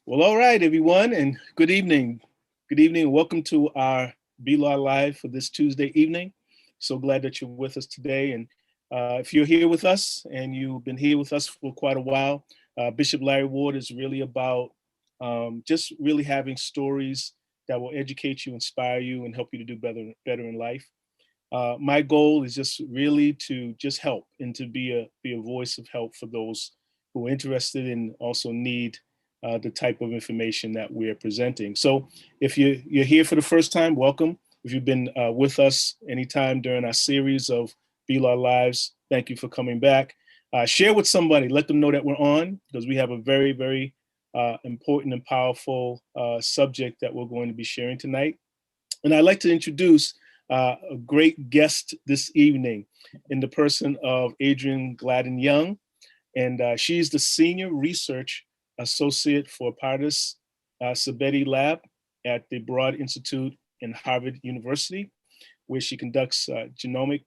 Well, all right, everyone, and good evening. Good evening, and welcome to our BLAW Live for this Tuesday evening. So glad that you're with us today. And if you're here with us and you've been here with us for quite a while, Bishop Larry Ward is really about just really having stories that will educate you, inspire you, and help you to do better in life. My goal is just really to just help and to be a voice of help for those who are interested and also need the type of information that we're presenting. So if you're here for the first time, welcome. If you've been with us anytime during our series of BLAW Lives, thank you for coming back. Share with somebody, let them know that we're on, because we have a very important and powerful subject that we're going to be sharing tonight. And I'd like to introduce a great guest this evening in the person of Adrianne Gladden-Young. And she's the Senior Research Associate for Pardis Sabeti Lab at the Broad Institute in Harvard University, where she conducts genomic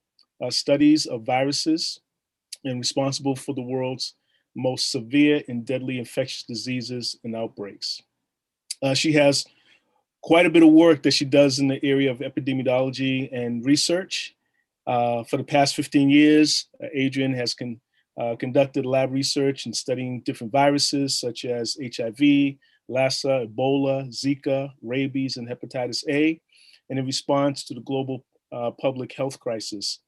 studies of viruses and responsible for the world's most severe and deadly infectious diseases and outbreaks. She has quite a bit of work that she does in the area of epidemiology and research. For the past 15 years, Adrianne has conducted lab research and studying different viruses such as HIV, Lassa, Ebola, Zika, rabies, and hepatitis A, and in response to the global public health crisis.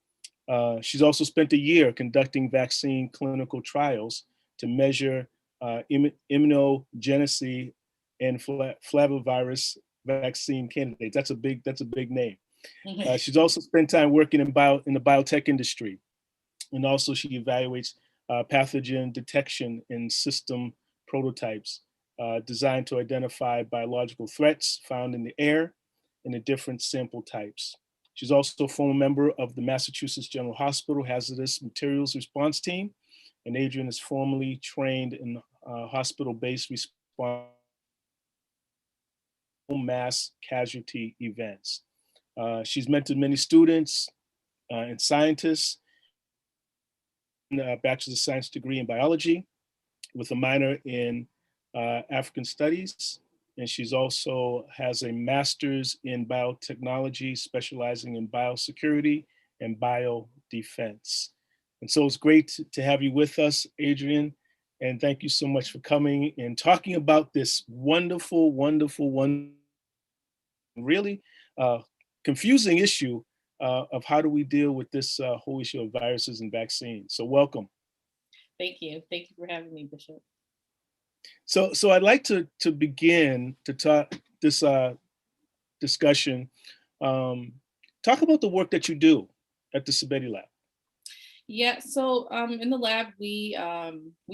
She's also spent a year conducting vaccine clinical trials to measure immunogenicity and flavivirus vaccine candidates. That's a big name. She's also spent time working in the biotech industry, and also she evaluates pathogen detection in system prototypes designed to identify biological threats found in the air and the different sample types. She's also a former member of the Massachusetts General Hospital Hazardous Materials Response Team, and Adrianne is formally trained in hospital-based response mass casualty events. She's mentored many students and scientists, a bachelor's of science degree in biology with a minor in African studies. And she's also has a master's in biotechnology, specializing in biosecurity and biodefense. And so it's great to have you with us, Adrianne. And thank you so much for coming and talking about this wonderful, really confusing issue of how do we deal with this whole issue of viruses and vaccines. So welcome. Thank you. Thank you for having me, Bishop. So I'd like to begin to talk this discussion. Um, Talk about the work that you do at the Sabeti Lab. Yeah, so in the lab, we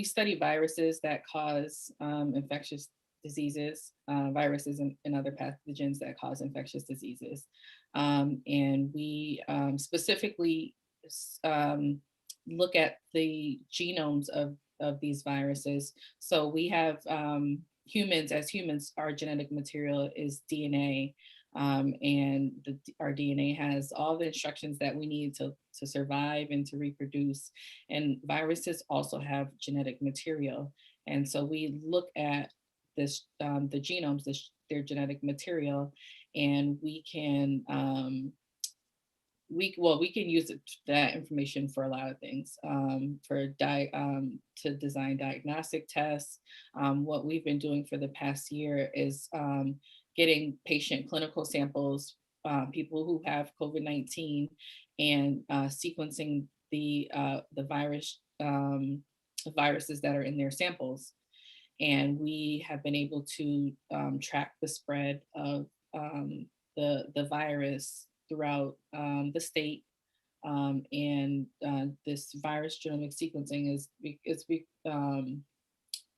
study viruses that cause infectious diseases, viruses and other pathogens that cause infectious diseases. And we specifically look at the genomes of these viruses. So we have humans, our genetic material is DNA. And our DNA has all the instructions that we need to survive and to reproduce. And viruses also have genetic material. And so we look at the genomes, their genetic material, and we can we can use that information for a lot of things, to design diagnostic tests. What we've been doing for the past year is getting patient clinical samples, people who have COVID-19, and sequencing the viruses that are in their samples. And we have been able to track the spread of the virus throughout the state. And this virus genomic sequencing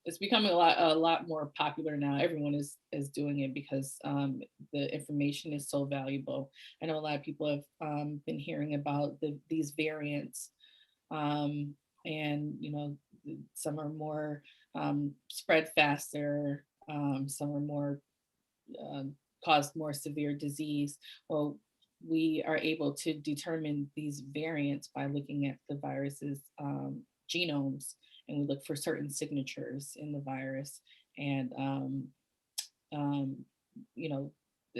it's becoming a lot more popular now. Everyone is doing it because the information is so valuable. I know a lot of people have been hearing about these variants, and some are more spread faster, some are more cause more severe disease. Well, we are able to determine these variants by looking at the virus's genomes, and we look for certain signatures in the virus. and um, you know,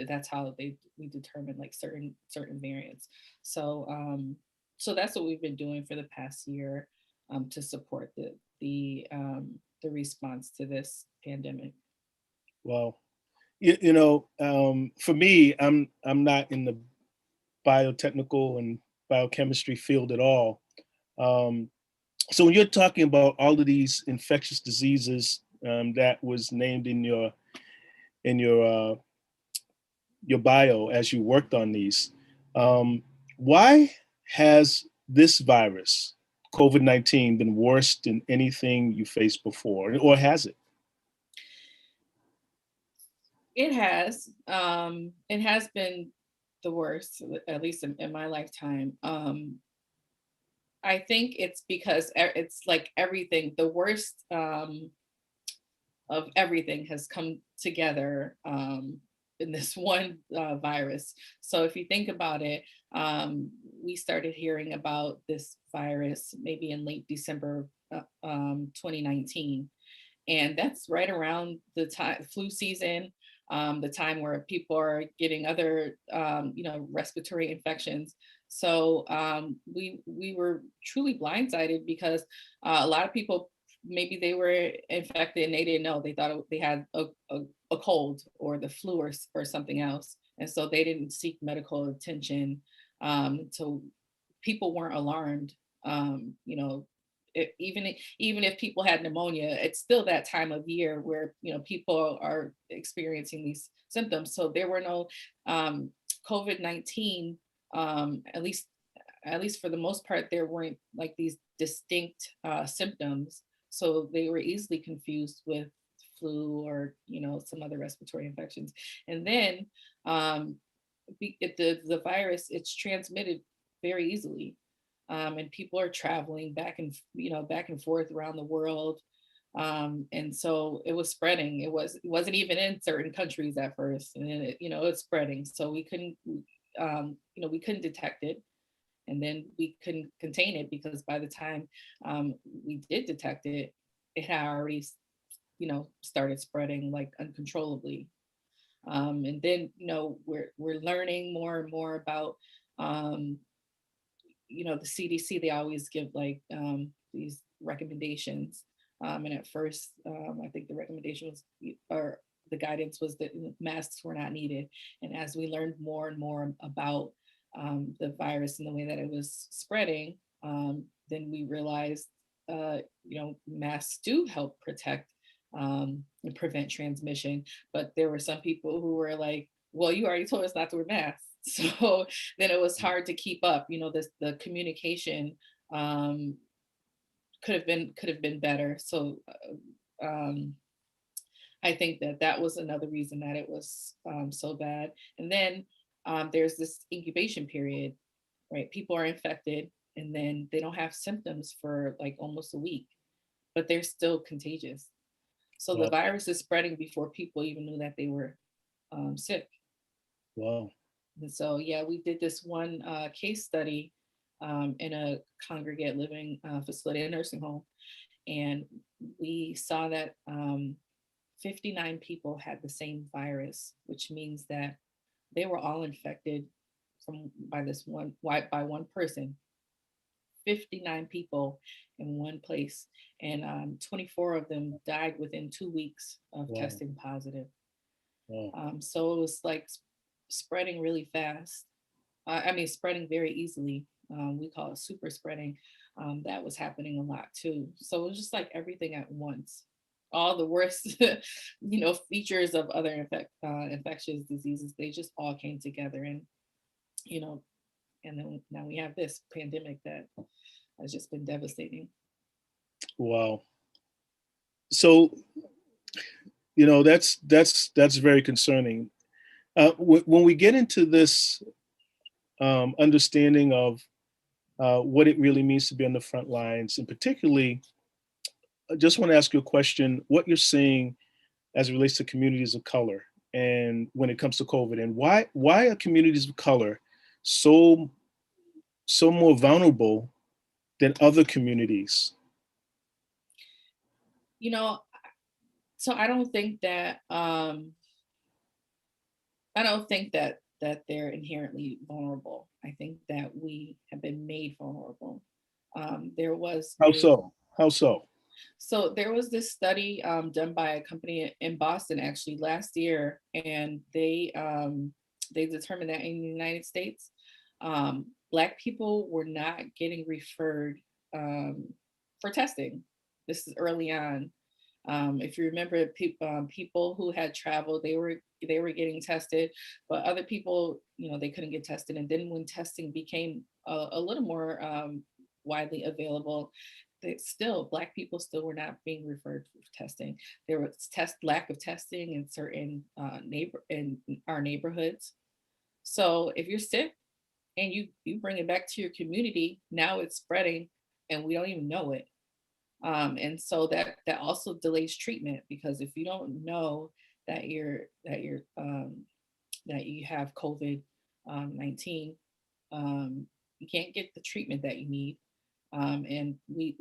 that's how we determine like certain variants. So so that's what we've been doing for the past year, to support the response to this pandemic. Wow. For me, I'm not in the biotechnical and biochemistry field at all. Um, so when you're talking about all of these infectious diseases that was named in your bio as you worked on these, um, why has this virus, COVID-19, been worse than anything you faced before, or has it? It has been the worst, at least in my lifetime. I think it's because it's like everything, the worst of everything has come together in this one virus. So if you think about it, we started hearing about this virus maybe in late December 2019. And that's right around the time flu season, the time where people are getting other respiratory infections. So we were truly blindsided because a lot of people, maybe they were infected and they didn't know. They thought they had a cold or the flu or something else, and so they didn't seek medical attention. So people weren't alarmed. Even if people had pneumonia, it's still that time of year where people are experiencing these symptoms. So there were no COVID-19, at least for the most part, there weren't like these distinct symptoms. So they were easily confused with flu or some other respiratory infections. And then the virus, it's transmitted very easily, and people are traveling back and forth around the world, and so it was spreading. It wasn't even in certain countries at first, and then it's spreading. So we couldn't detect it, and then we couldn't contain it because by the time we did detect it, it had already started spreading like uncontrollably. And then we're learning more and more about the CDC. They always give like these recommendations, and at first I think the recommendation was, or the guidance was, that masks were not needed. And as we learned more and more about the virus and the way that it was spreading, then we realized masks do help protect and prevent transmission. But there were some people who were like, well, you already told us not to wear masks. So then it was hard to keep up. The communication could have been better. So I think that was another reason that it was so bad. And then there's this incubation period, right? People are infected and then they don't have symptoms for like almost a week, but they're still contagious. So the Wow. virus is spreading before people even knew that they were sick. Wow. And so, yeah, we did this one case study in a congregate living facility, a nursing home, and we saw that 59 people had the same virus, which means that they were all infected by one person. 59 people in one place, and 24 of them died within 2 weeks of Wow. testing positive. Wow. So it was like spreading really fast. I mean, spreading very easily. We call it super spreading. That was happening a lot too. So it was just like everything at once. All the worst, features of other infectious diseases, they just all came together, and you know, and then now we have this pandemic that has just been devastating. Wow. So that's very concerning. When we get into this understanding of what it really means to be on the front lines, and particularly, I just want to ask you a question: what you're seeing as it relates to communities of color, and when it comes to COVID, and why are communities of color so more vulnerable than other communities? You know, So I don't think that they're inherently vulnerable. I think that we have been made vulnerable. There was How a so? How so? So there was this study done by a company in Boston actually last year, and they determined that in the United States, Black people were not getting referred um, for testing. This is early on. If you remember, people who had traveled, they were getting tested, but other people, they couldn't get tested. And then when testing became a little more widely available, Black people still were not being referred for testing. There was lack of testing in certain in our neighborhoods. So if you're sick and you bring it back to your community, now it's spreading and we don't even know it. And so that also delays treatment, because if you don't know that you have COVID 19, you can't get the treatment that you need. And we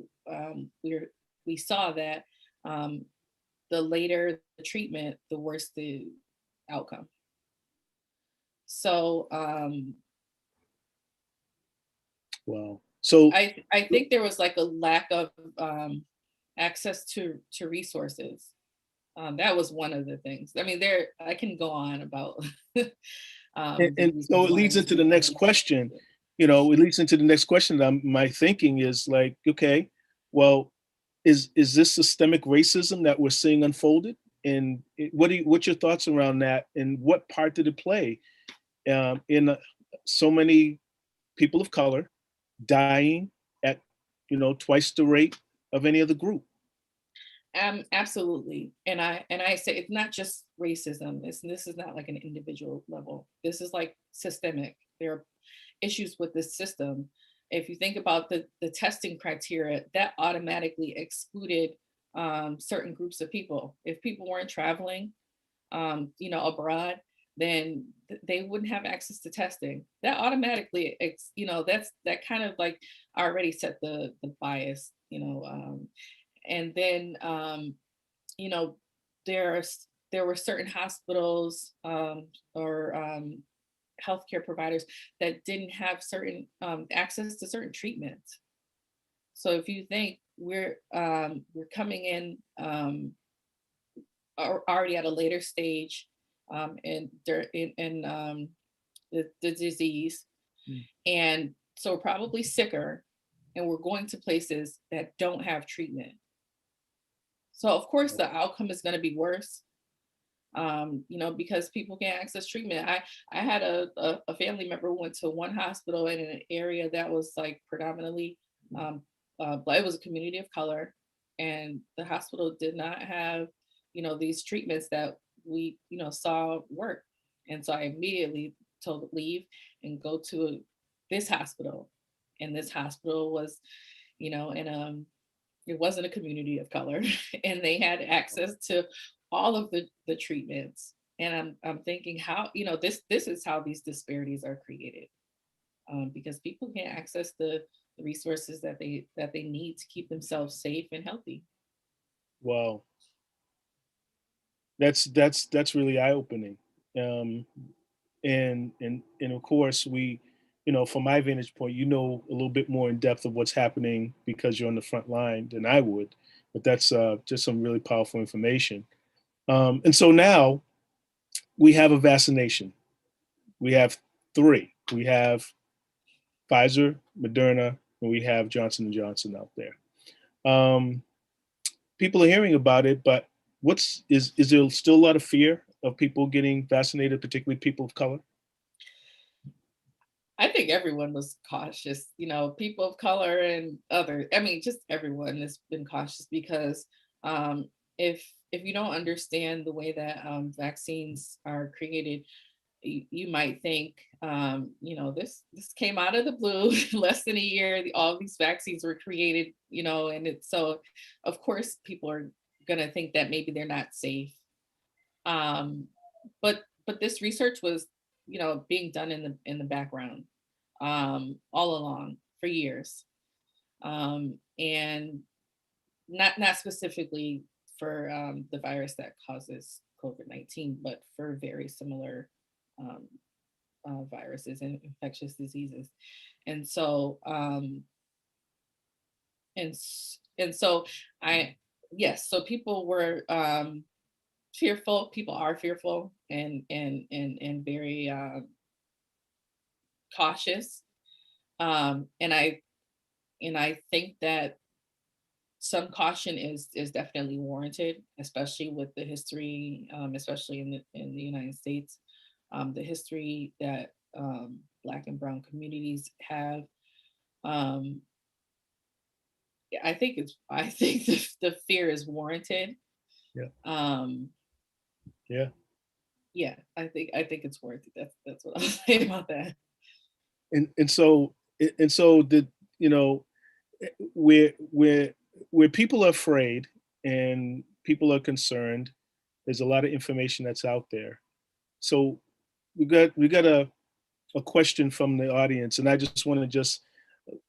saw that um, the later the treatment, the worse the outcome. So Wow. So I think there was like a lack of access to resources. That was one of the things. I mean, I can go on about the and so reasons it why leads it's into the not next very question. effective. It leads into the next question that my thinking is like, okay, well, is this systemic racism that we're seeing unfolded? And what's your thoughts around that? And what part did it play in so many people of color dying at twice the rate of any other group? Absolutely. And I say it's not just racism. This is not like an individual level. This is like systemic. There are issues with the system. If you think about the testing criteria, that automatically excluded certain groups of people. If people weren't traveling, abroad, then they wouldn't have access to testing. That automatically, that kind of like already set the bias, and then you know there were certain hospitals or healthcare providers that didn't have certain access to certain treatments. So if you think we're coming in already at a later stage in the disease, Mm. and so we're probably sicker, and we're going to places that don't have treatment. So of course the outcome is going to be worse, because people can't access treatment. I had a family member who went to one hospital in an area that was like predominantly, but it was a community of color, and the hospital did not have, these treatments that we, saw work. And so I immediately told her leave and go to this hospital, and this hospital was, in it wasn't a community of color, and they had access to all of the treatments. And I'm thinking how, this is how these disparities are created, because people can't access the resources that they need to keep themselves safe and healthy. Wow, that's really eye opening. Um, and of course we, from my vantage point, a little bit more in depth of what's happening because you're on the front line than I would. But that's just some really powerful information. And so now we have a vaccination. We have three. We have Pfizer, Moderna, and we have Johnson and Johnson out there. Um, People are hearing about it, but is there still a lot of fear of people getting vaccinated, particularly people of color? I think everyone was cautious, people of color and other. I mean, just everyone has been cautious because um, if you don't understand the way that vaccines are created, you might think, this came out of the blue. Less than a year, all these vaccines were created, and it's so, of course, people are gonna think that maybe they're not safe. Um, but this research was, being done in the background all along for years, and not specifically for the virus that causes COVID-19, but for very similar um, viruses and infectious diseases. And so, and so I, yes, so people were fearful. People are fearful and very cautious. And I think that some caution is definitely warranted, especially with the history, especially in the United States, the history that Black and Brown communities have. Um, I think the fear is warranted. Yeah. Um, Yeah. yeah, I think it's warranted. That's what I'll say about that. And so the, you know, where where where people are afraid and people are concerned, there's a lot of information that's out there. So we got a question from the audience, and I just want to just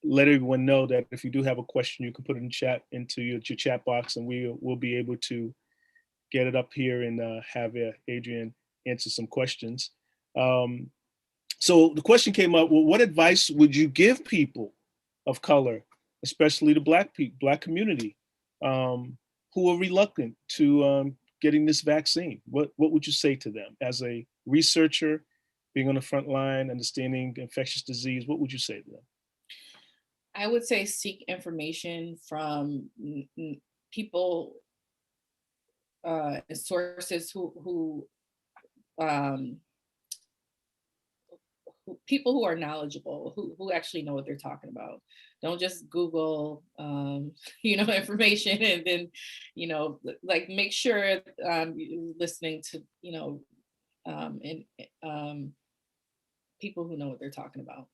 let everyone know that if you do have a question, you can put it in chat into your chat box, and we'll be able to get it up here and have Adrianne answer some questions. Um, so the question came up: well, what advice would you give people of color, especially the Black community, um, who are reluctant to getting this vaccine? What would you say to them as a researcher, being on the front line, understanding infectious disease? What would you say to them? I would say seek information from people, sources um, people who are knowledgeable, who actually know what they're talking about. Don't just Google, information and then, like make sure you're listening to, and um, people who know what they're talking about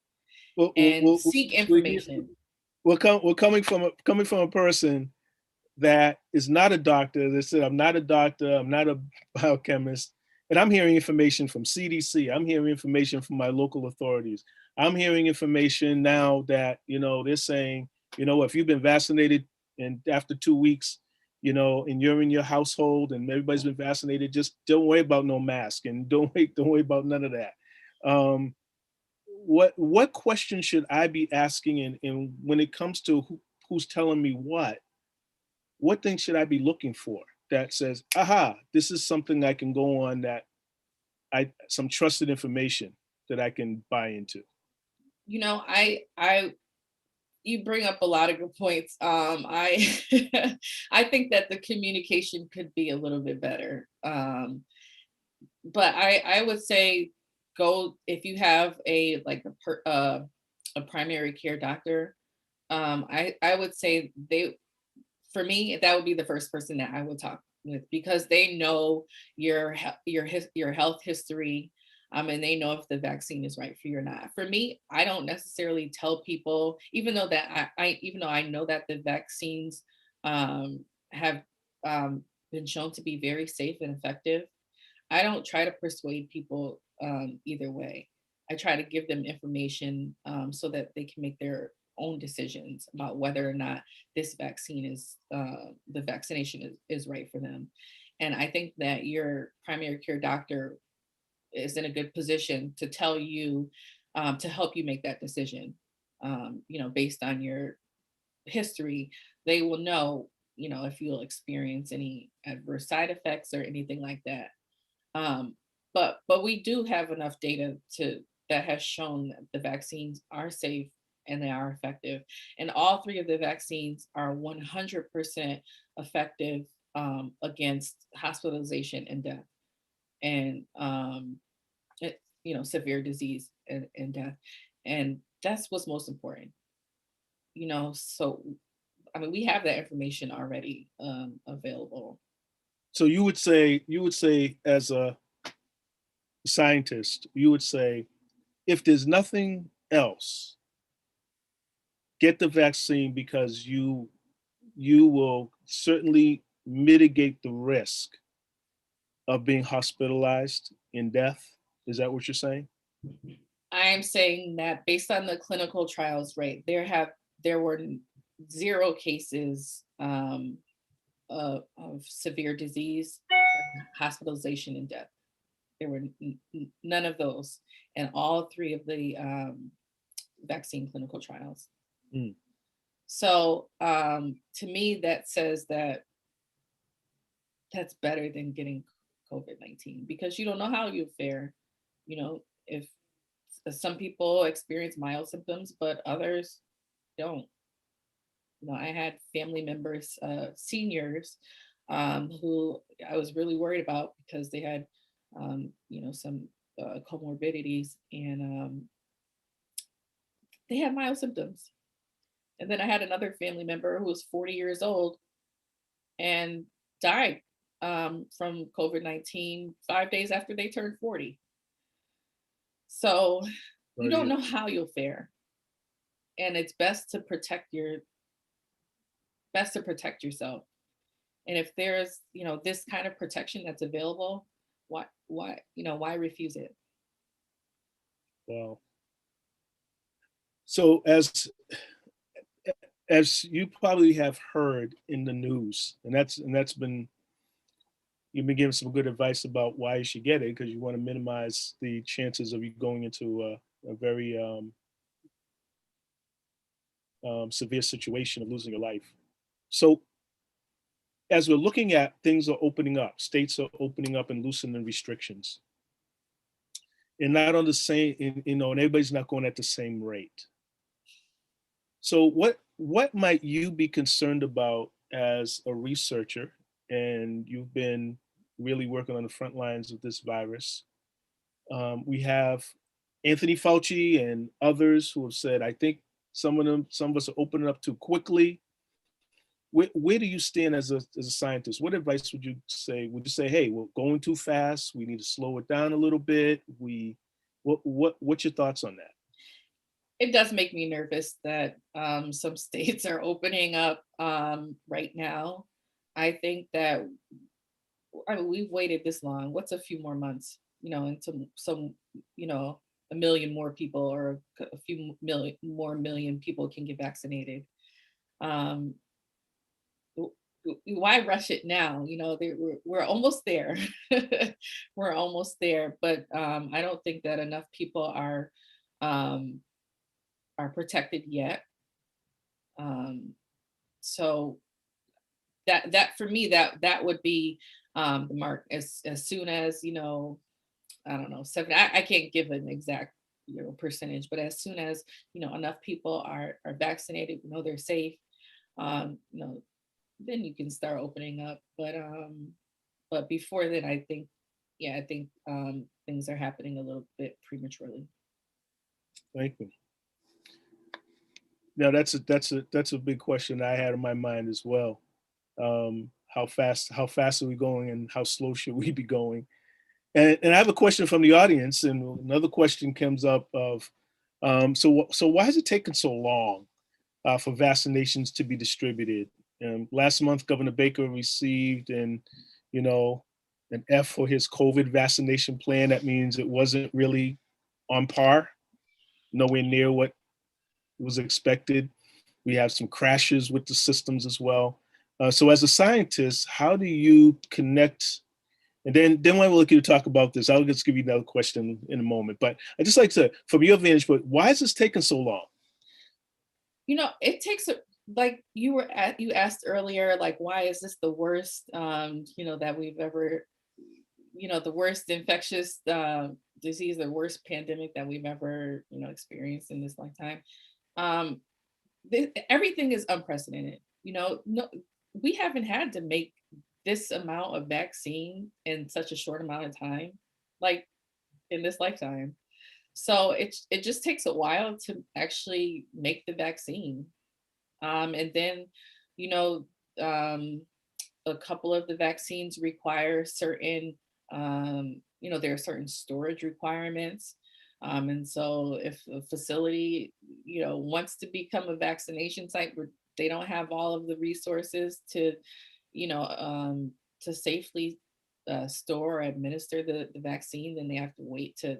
Well, well, and well, well, seek we're, information. we're coming from a person that is not a doctor. They said, I'm not a doctor, I'm not a biochemist, and I'm hearing information from CDC. I'm hearing information from my local authorities. I'm hearing information now that, they're saying, if you've been vaccinated and after 2 weeks, and you're in your household and everybody's been vaccinated, just don't worry about no mask and don't worry about none of that. Um, what question should I be asking? And when it comes to who's telling me what things should I be looking for that says, aha, this is something I can go on, that some trusted information that I can buy into? I you bring up a lot of good points. I I think that the communication could be a little bit better. But I would say go if you have a primary care doctor. I would say for me that would be the first person that I would talk with, because they know your health history, and they know if the vaccine is right for you or not. For me, I don't necessarily tell people, even though I know that the vaccines have been shown to be very safe and effective. I don't try to persuade people either way. I try to give them information so that they can make their own decisions about whether or not this vaccine the vaccination is right for them. And I think that your primary care doctor is in a good position to tell you, to help you make that decision. Based on your history, they will know, if you'll experience any adverse side effects or anything like that. um, but we do have enough data that has shown that the vaccines are safe and they are effective. And all three of the vaccines are 100% effective against hospitalization and death, and severe disease and death. And that's what's most important. So I mean, we have that information already available. So you would say as a scientist, you would say, if there's nothing else, get the vaccine, because you will certainly mitigate the risk of being hospitalized in death. Is that what you're saying? I'm saying that based on the clinical trials, right, there were zero cases of severe disease, hospitalization, and death. There were none of those in all three of the vaccine clinical trials. Mm. So to me, that says that that's better than getting COVID-19, because you don't know how you fare. You know, if some people experience mild symptoms, but others don't. You know, I had family members, seniors, who I was really worried about because they had, some comorbidities, and they had mild symptoms. And then I had another family member who was 40 years old and died from COVID-19 5 days after they turned 40. So you Sorry to don't hear. know how you'll fare. And it's best to protect yourself. And if there's, this kind of protection that's available, why refuse it? Wow. So as you probably have heard in the news, and that's been, you've been giving some good advice about why you should get it, because you want to minimize the chances of you going into a very severe situation of losing your life. So as we're looking at things are opening up, states are opening up and loosening restrictions, and not on the same, and everybody's not going at the same rate. So what might you be concerned about as a researcher, and you've been really working on the front lines of this virus? We have Anthony Fauci and others who have said, I think some of us are opening up too quickly. Where do you stand as a scientist? What advice would you say? Would you say, hey, we're going too fast. We need to slow it down a little bit. What's your thoughts on that? It does make me nervous that some states are opening up right now. I think that, I mean, we've waited this long. What's a few more months, until you know, a million more people, or a few million people can get vaccinated. Um, why rush it now? We're almost there. We're almost there, but I don't think that enough people um, are protected yet. Um, so that for me, that would be the mark. As soon as, I don't know, seven. I can't give an exact percentage, but as soon as enough people are vaccinated, they're safe. Um, you know, then you can start opening up. But before then, I think, yeah, I think things are happening a little bit prematurely. Thank you. Now that's a big question I had in my mind as well. How fast are we going, and how slow should we be going? And I have a question from the audience, and another question comes up of, so why is it taking so long for vaccinations to be distributed? Last month, Governor Baker received you know, an F for his COVID vaccination plan. That means it wasn't really on par, nowhere near what was expected. We have some crashes with the systems as well. So as a scientist, how do you connect? And then when we look at to talk about this, I'll just give you another question in a moment. But I just like to, from your vantage point, why is this taking so long? It takes like you asked earlier, like, why is this the worst that we've ever, the worst infectious disease, the worst pandemic that we've ever experienced in this lifetime. um Everything is unprecedented. No, we haven't had to make this amount of vaccine in such a short amount of time, like in this lifetime. So it just takes a while to actually make the vaccine. And then, you know, um, a couple of the vaccines require certain, there are certain storage requirements. And so if a facility, wants to become a vaccination site where they don't have all of the resources you know, um, to safely store or administer the vaccine, then they have to wait to,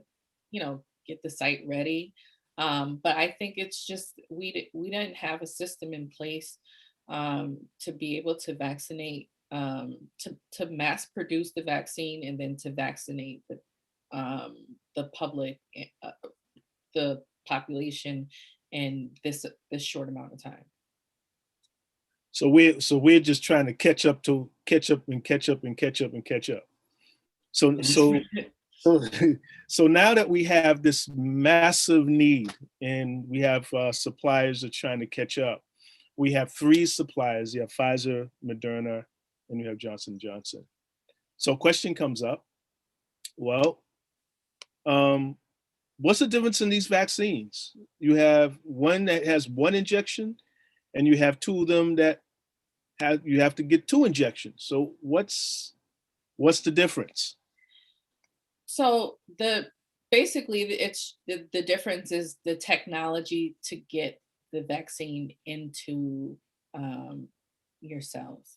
get the site ready. But I think it's just we didn't have a system in place to be able to vaccinate to mass produce the vaccine and then to vaccinate the public, the population in this short amount of time. So we're just trying to catch up to catch up and catch up and catch up and catch up. So so now that we have this massive need and we have suppliers that are trying to catch up, we have three suppliers. You have Pfizer, Moderna, and you have Johnson & Johnson. So question comes up, well, what's the difference in these vaccines? You have one that has one injection and you have two of them that you have to get two injections. So what's the difference? So basically it's the difference is the technology to get the vaccine into your cells.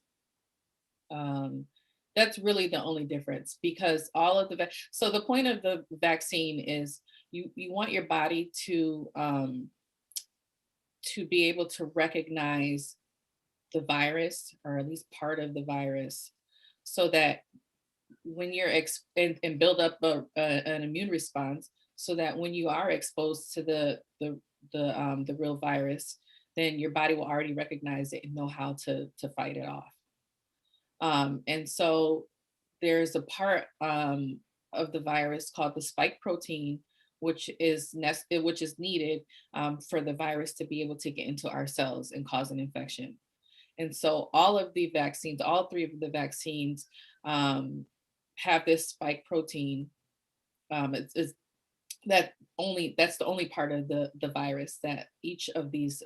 That's really the only difference, because all of so the point of the vaccine is you want your body to be able to recognize the virus, or at least part of the virus, so that when you're and build up an immune response, so that when you are exposed to the real virus, then your body will already recognize it and know how to fight it off. And so there's a part of the virus called the spike protein, which is needed for the virus to be able to get into our cells and cause an infection. And so all of the vaccines, all three of the vaccines have this spike protein. That's the only part of the virus that each of these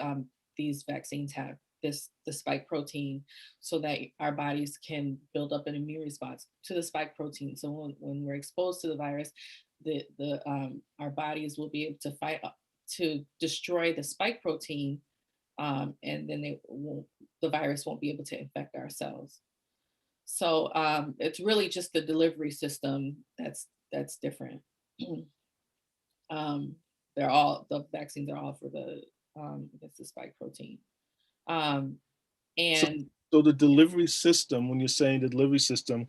vaccines have the spike protein, so that our bodies can build up an immune response to the spike protein. So when we're exposed to the virus, our bodies will be able to fight to destroy the spike protein, and then the virus won't be able to infect our cells. So it's really just the delivery system that's different. The vaccines are all for the spike protein. And so the delivery system, when you're saying the delivery system,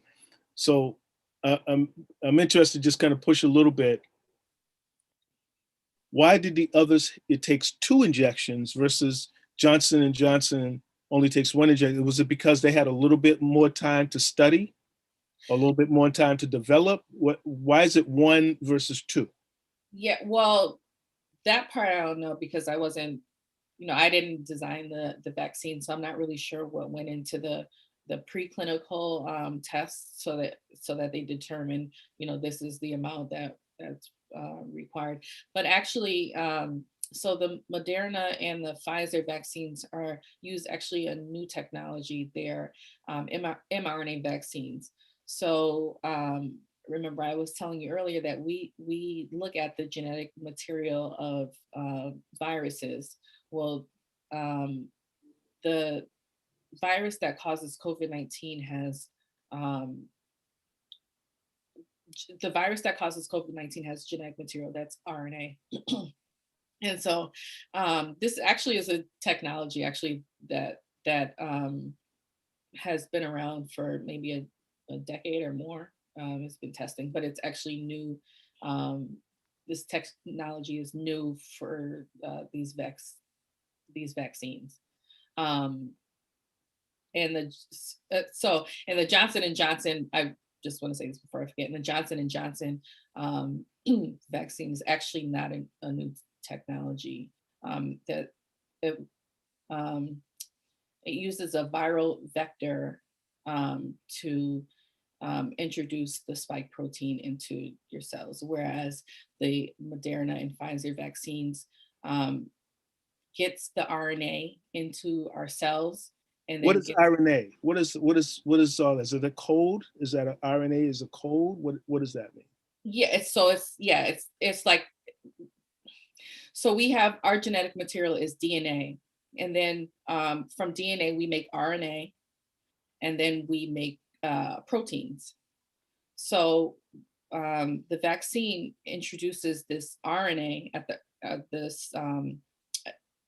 so I'm interested to just kind of push a little bit. Why did the others, it takes two injections versus Johnson & Johnson only takes one injection? Was it because they had a little bit more time to study, a little bit more time to develop? Why is it one versus two? Yeah, well, that part I don't know, because I wasn't, I didn't design the vaccine, so I'm not really sure what went into the preclinical tests, so that they determine, this is the amount that's required. But actually, so the Moderna and the Pfizer vaccines use actually a new technology. They're mRNA vaccines. So remember, I was telling you earlier that we look at the genetic material of viruses. Well, the virus that causes COVID-19 has genetic material that's RNA. And so this actually is a technology that has been around for maybe a decade or more. It's been testing, but it's actually new. This technology is new for these vaccines. And the Johnson and Johnson, I just want to say this before I forget, and the Johnson and Johnson vaccine is actually not a new technology. That it uses a viral vector to introduce the spike protein into your cells, whereas the Moderna and Pfizer vaccines gets the RNA into our cells. And what is RNA? What is all that? Is it a code? Is that an RNA is a code? What does that mean? Yeah, it's like, so we have our genetic material is DNA, and then from DNA we make RNA, and then we make proteins. So the vaccine introduces this RNA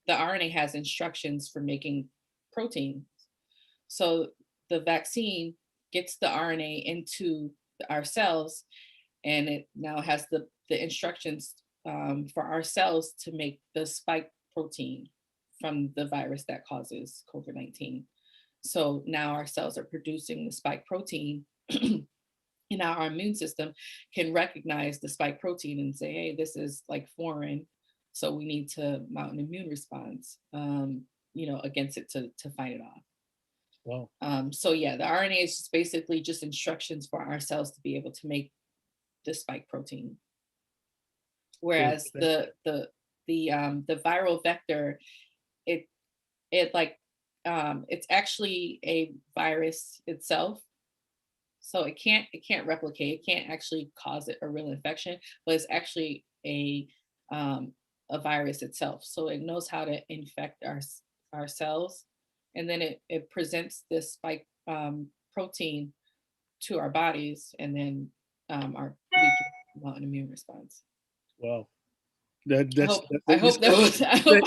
the RNA has instructions for making protein. So the vaccine gets the RNA into our cells, and it now has the instructions for our cells to make the spike protein from the virus that causes COVID-19. So now our cells are producing the spike protein, and now our immune system can recognize the spike protein and say, hey, this is like foreign. So we need to mount an immune response, against it to fight it off. Wow. So yeah, the RNA is just basically just instructions for our cells to be able to make the spike protein. Whereas the viral vector, it's actually a virus itself. So it can't replicate, it can't actually cause a real infection, but it's actually a virus itself. So it knows how to infect our cells, and then it presents this spike protein to our bodies, and then we can mount an immune response. Wow. I hope that was.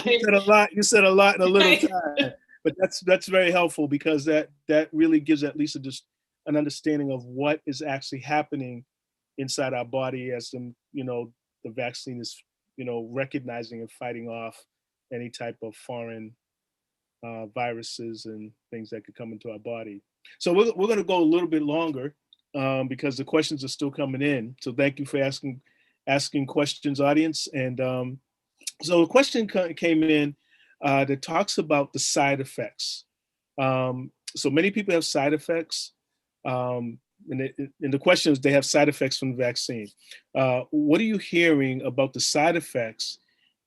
You said a lot. You said a lot in a little time, but that's very helpful, because that really gives at least just an understanding of what is actually happening inside our body as the vaccine is recognizing and fighting off any type of foreign viruses and things that could come into our body. So we're going to go a little bit longer because the questions are still coming in. So thank you for asking questions, audience. And so a question came in that talks about the side effects. So many people have side effects. And the question is, they have side effects from the vaccine. What are you hearing about the side effects,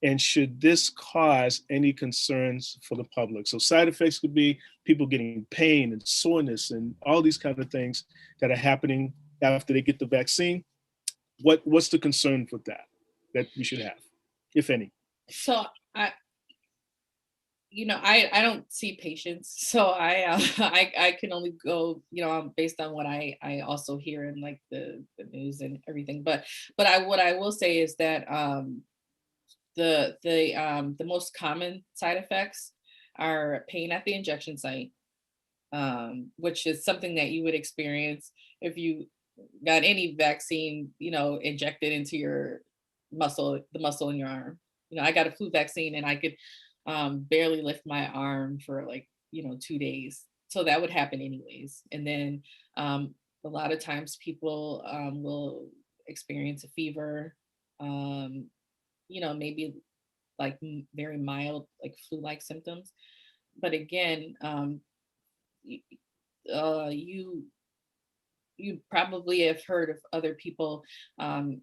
and should this cause any concerns for the public? So side effects could be people getting pain and soreness and all these kind of things that are happening after they get the vaccine. What's the concern with that we should have, if any? So I don't see patients, so I can only go, based on what I also hear in like the news and everything. But what I will say is that the most common side effects are pain at the injection site, which is something that you would experience if you got any vaccine, injected into your the muscle in your arm. I got a flu vaccine, and I could barely lift my arm for like 2 days. So that would happen anyways. And then a lot of times people will experience a fever, maybe like very mild, like flu-like symptoms. But again, you probably have heard of other people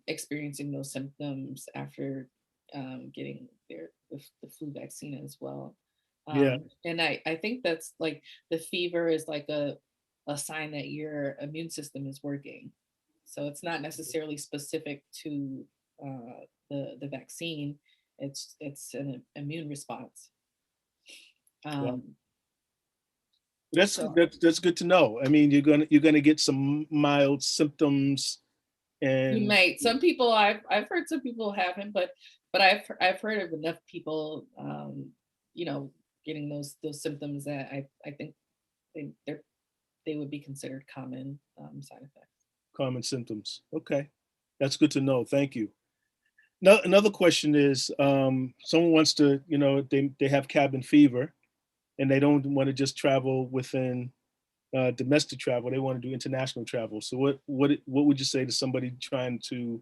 experiencing those symptoms after getting the flu vaccine as well. Yeah. And I think that's like the fever is like a sign that your immune system is working. So it's not necessarily specific to the vaccine. It's an immune response. Wow. That's good to know. I mean, you're gonna get some mild symptoms, and you might. Some people I've heard some people haven't, but I've heard of enough people, getting those symptoms that I think they would be considered common side effects. common symptoms. Okay, that's good to know. Thank you. Now, another question is, someone wants to, they have cabin fever, and they don't want to just travel within domestic travel. They want to do international travel. So what would you say to somebody trying to,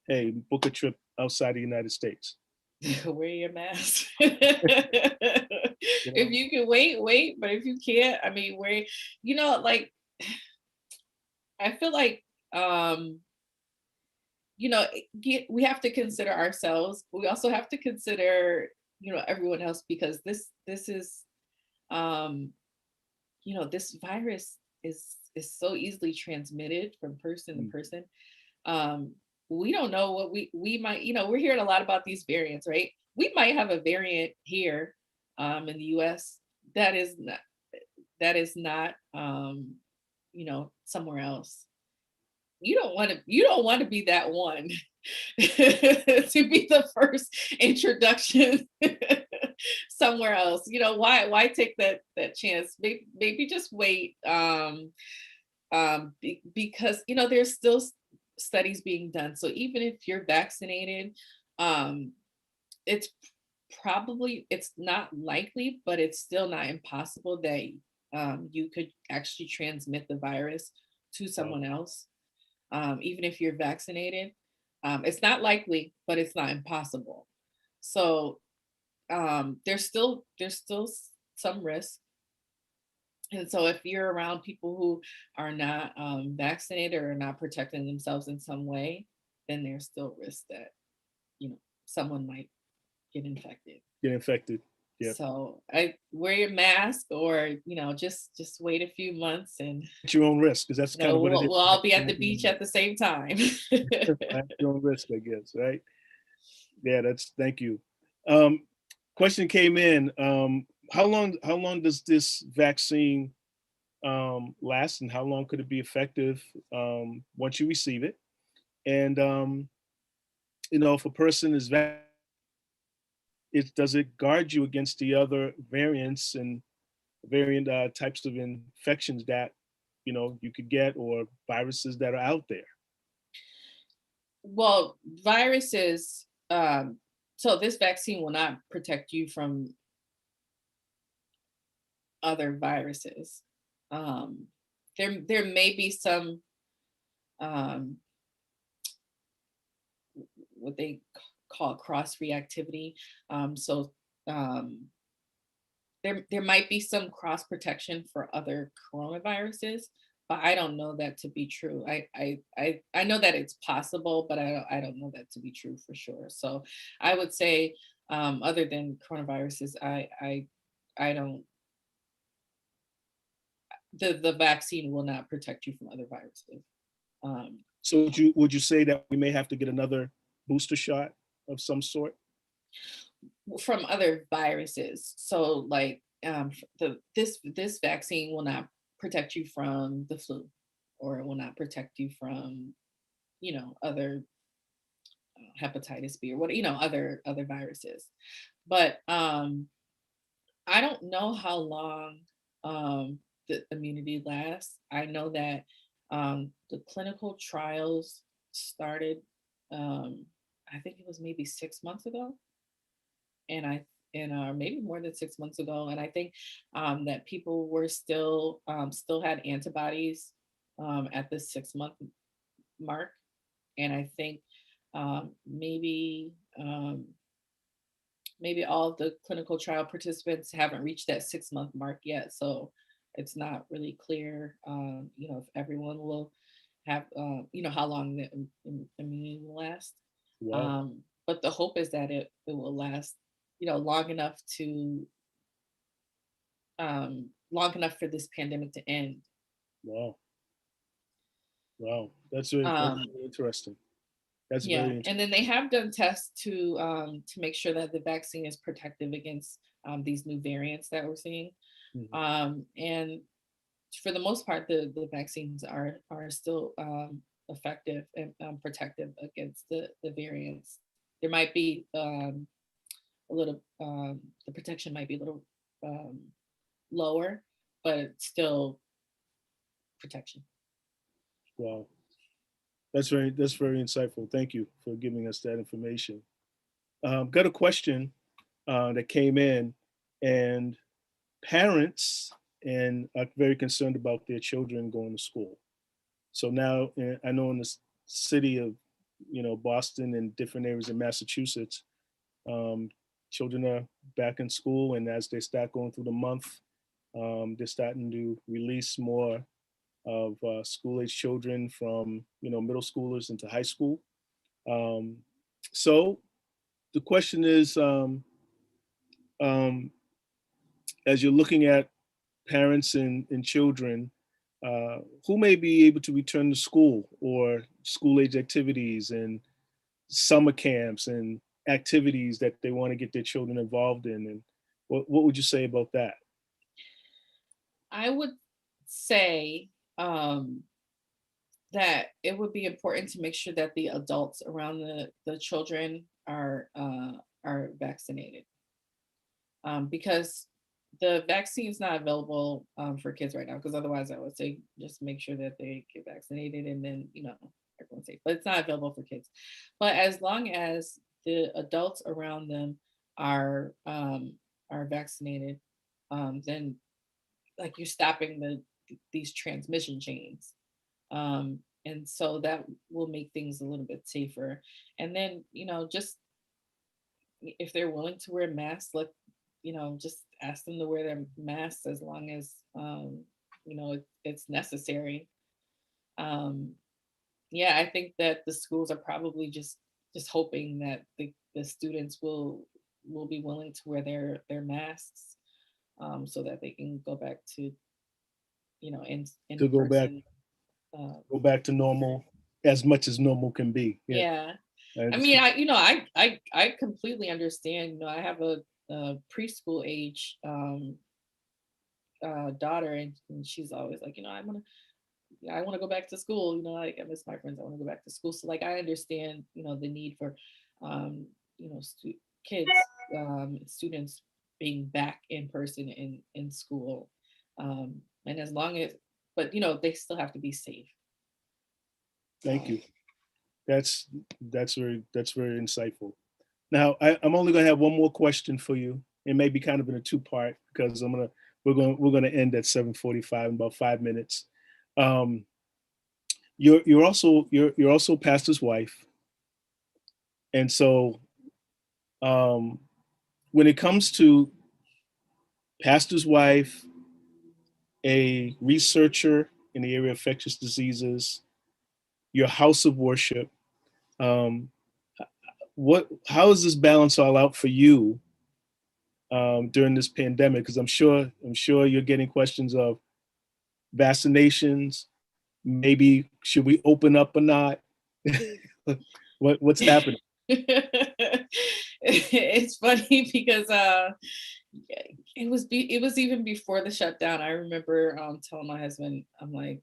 hey, book a trip outside the United States? Wear your mask. You know? If you can wait, but if you can't, I mean, like, I feel like, we have to consider ourselves. But we also have to consider, everyone else, because this is, this virus is so easily transmitted from person to person. We don't know what we might, we're hearing a lot about these variants, right? We might have a variant here in the US that is not somewhere else. You don't want to be that one to be the first introduction somewhere else. You know, why take that chance? Maybe just wait. Because you know there's still studies being done. So even if you're vaccinated, um, it's it's not likely, but it's still not impossible that you could actually transmit the virus to Wow. someone else, even if you're vaccinated. It's not likely, but it's not impossible. So there's still some risk. And so if you're around people who are not vaccinated or not protecting themselves in some way, then there's still risk that, you know, someone might get infected. Get infected. Yep. So I wear your mask, or you know, just wait a few months, and At your own risk, because that's you kind know of what it is. we'll all be at the beach at the same time. At your own risk, I guess, right? Yeah, that's, thank you. Um, Question came in. How long does this vaccine last, and how long could it be effective once you receive it? And if a person is vaccinated, does it guard you against the other variants and variant types of infections that you could get, or viruses that are out there? Well, viruses. So this vaccine will not protect you from other viruses. Um, there may be some um, what they call cross reactivity. So um, there might be some cross protection for other coronaviruses, but I don't know that to be true. I know that it's possible, but I don't know that to be true for sure. So I would say, other than coronaviruses, I don't the vaccine will not protect you from other viruses. Um, So would you say that we may have to get another booster shot of some sort? from other viruses. So like this vaccine will not protect you from the flu, or it will not protect you from, you know, other hepatitis B, or what, you know, other viruses. But I don't know how long the immunity lasts. I know that the clinical trials started, um, I think it was maybe 6 months ago, and maybe more than 6 months ago, and I think that people were still had antibodies at the 6 month mark, and I think um, maybe um, maybe all of the clinical trial participants haven't reached that 6 month mark yet. So it's not really clear, you know, if everyone will have, you know, how long the immunity will last. Wow. But the hope is that it will last, you know, long enough for this pandemic to end. Wow. Wow. That's Um, very interesting. That's very yeah, interesting. and then they have done tests to make sure that the vaccine is protective against these new variants that we're seeing. Mhm. And for the most part, the vaccines are still effective and protective against the variants. There might be a little the protection might be a little um, lower, but it's still protection. Wow. That's very insightful. Thank you for giving us that information. Got a question that came in, and parents and are very concerned about their children going to school. So now, I know in the city of Boston and different areas in Massachusetts, um, children are back in school, and as they start going through the month, they're starting to release more of school-age children from middle schoolers into high school. Um, so the question is, um, as you're looking at parents and children, who may be able to return to school, or school-age activities and summer camps and activities that they want to get their children involved in, and what would you say about that? I would say um, that it would be important to make sure that the adults around the children are vaccinated. because the vaccine is not available for kids right now. Because otherwise, I would say just make sure that they get vaccinated, and then everyone's safe. But it's not available for kids. But as long as the adults around them are vaccinated, then like you're stopping these transmission chains. And so that will make things a little bit safer. And then, just if they're willing to wear masks, just ask them to wear their masks as long as, it's necessary. Um, yeah, I think that the schools are probably just hoping that the students will be willing to wear their masks, so that they can go back to, in To person. go back to normal as much as normal can be. Yeah, Yeah. I I mean, understand. I completely understand. I have a preschool age daughter, and she's always like, I want to go back to school. Like, I miss my friends. I want to go back to school. So like, I understand, the need for, um, kids, students being back in person in school, and as long as, but they still have to be safe. Thank you. That's that's very insightful. Now I'm only gonna have one more question for you. It may be kind of in a two-part because we're gonna end at 7:45 in about 5 minutes. Um, you're also pastor's wife, and so um, when it comes to pastor's wife, a researcher in the area of infectious diseases, your house of worship, um, how is this balance all out for you during this pandemic? Because I'm sure you're getting questions of vaccinations. Maybe should we open up or not? What's happening? It's funny because it was even before the shutdown. I remember telling my husband, I'm like,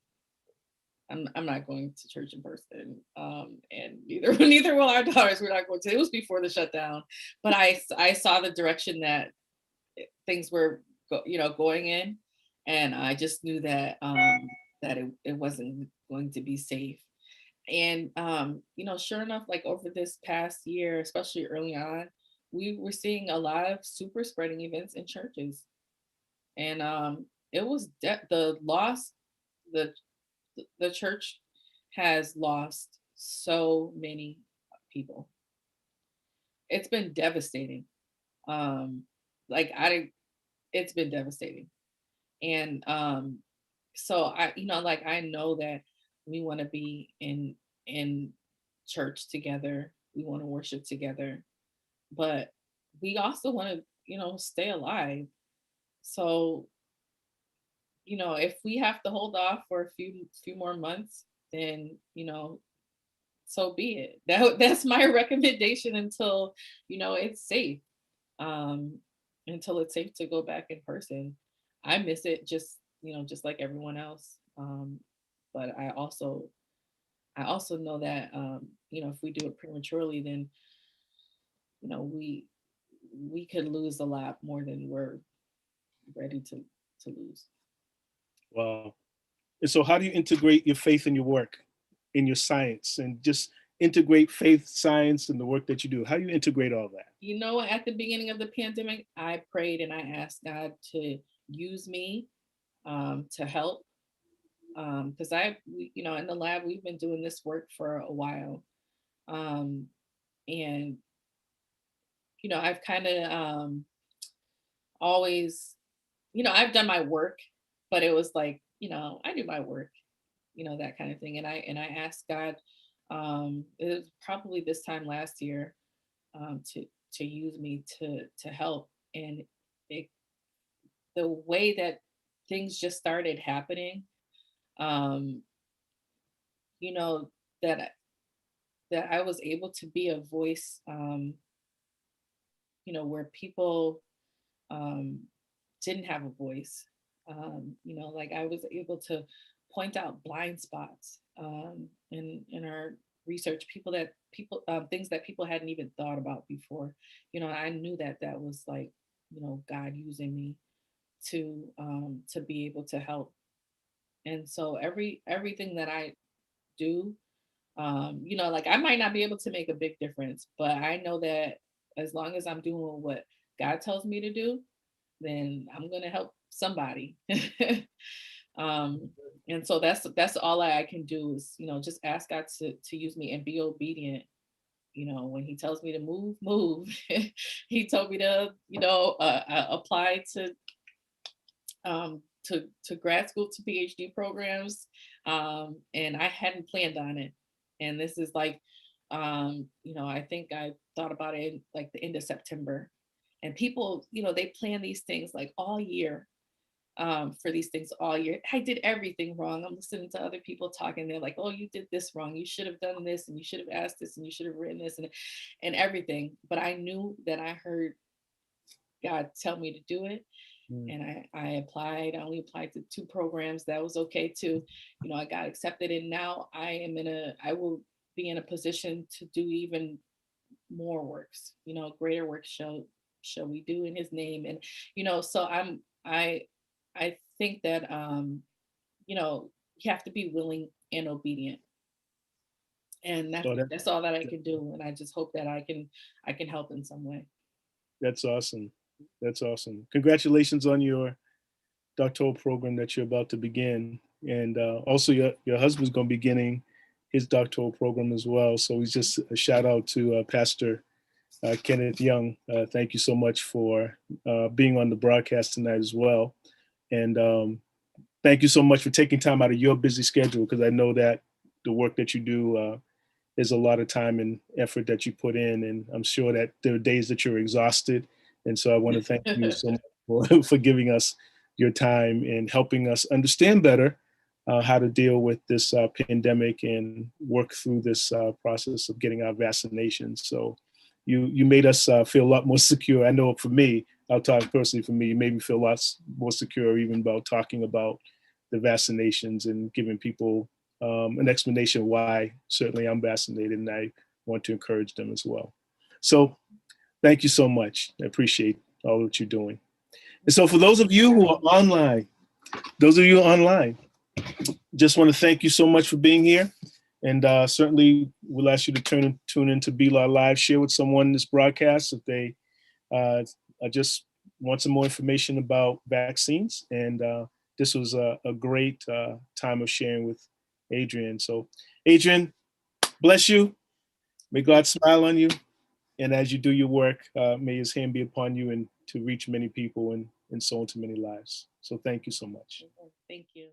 I'm not going to church in person, and neither neither will our daughters. We're not going to. It was before the shutdown, but I saw the direction that things were going in, and I just knew that it wasn't going to be safe. And sure enough, like over this past year, especially early on, we were seeing a lot of super spreading events in churches. And it was the loss, the the church has lost so many people. It's been devastating. Um, like I It's been devastating. And so like I know that we want to be in church together. We want to worship together, but we also want to, stay alive. So, if we have to hold off for a few more months, then, so be it. That's my recommendation until, it's safe. Um, until it's safe to go back in person. I miss it just like everyone else. But I also know that if we do it prematurely, then you know we we could lose a lot more than we're ready to lose. Wow. And so, how do you integrate your faith in your work, in your science, and just integrate faith, science, and the work that you do? How do you integrate all that? At the beginning of the pandemic, I prayed and I asked God to use me, to help, because in the lab we've been doing this work for a while, um, and I've kind of always, I've done my work, but it was like, I do my work, that kind of thing. And I asked God, it was probably this time last year, to use me to help. And it, the way that things just started happening, um, you know, that that I was able to be a voice, where people um, didn't have a voice. Like I was able to point out blind spots, in our research, things that people hadn't even thought about before. I knew that was like God using me to be able to help. And so everything that I do, like I might not be able to make a big difference, but I know that as long as I'm doing what God tells me to do, then I'm gonna help somebody. um, and so that's all I can do is, just ask God to use me and be obedient. When He tells me to move, move. He told me to, apply to grad school, to PhD programs, and I hadn't planned on it. And this is like, I think I thought about it in like the end of September. And people, they plan these things like all year, for these things all year. I did everything wrong. I'm listening to other people talking. They're like, "Oh, you did this wrong. You should have done this, and you should have asked this, and you should have written this, and everything." But I knew that I heard God tell me to do it, Mm. and I applied. I only applied to 2 programs. That was okay too. I got accepted, and now I will be in a position to do even more works. Greater works shall we do in His name, and so I think that you have to be willing and obedient, and that's So that's all that I can do. And I just hope that I can help in some way. that's awesome. That's awesome. Congratulations on your doctoral program that you're about to begin. And also your husband's going to be beginning his doctoral program as well. So he's just a shout out to Pastor Kenneth Young. Thank you so much for being on the broadcast tonight as well. And thank you so much for taking time out of your busy schedule, because I know that the work that you do is a lot of time and effort that you put in. And I'm sure that there are days that you're exhausted. And so I want to thank you so much for giving us your time and helping us understand better how to deal with this pandemic and work through this process of getting our vaccinations. So you made us feel a lot more secure. I know for me, I'll talk personally for me, you made me feel a lot more secure even about talking about the vaccinations and giving people an explanation why certainly I'm vaccinated, and I want to encourage them as well. So thank you so much. I appreciate all that you're doing. And so for those of you who are online, just want to thank you so much for being here. And certainly we'll ask you to tune into BLAW Live, share with someone this broadcast if they just want some more information about vaccines. And this was a great time of sharing with Adrianne. So Adrianne, bless you. May God smile on you. And as you do your work, may His hand be upon you and to reach many people and sow into many lives. So thank you so much. Thank you.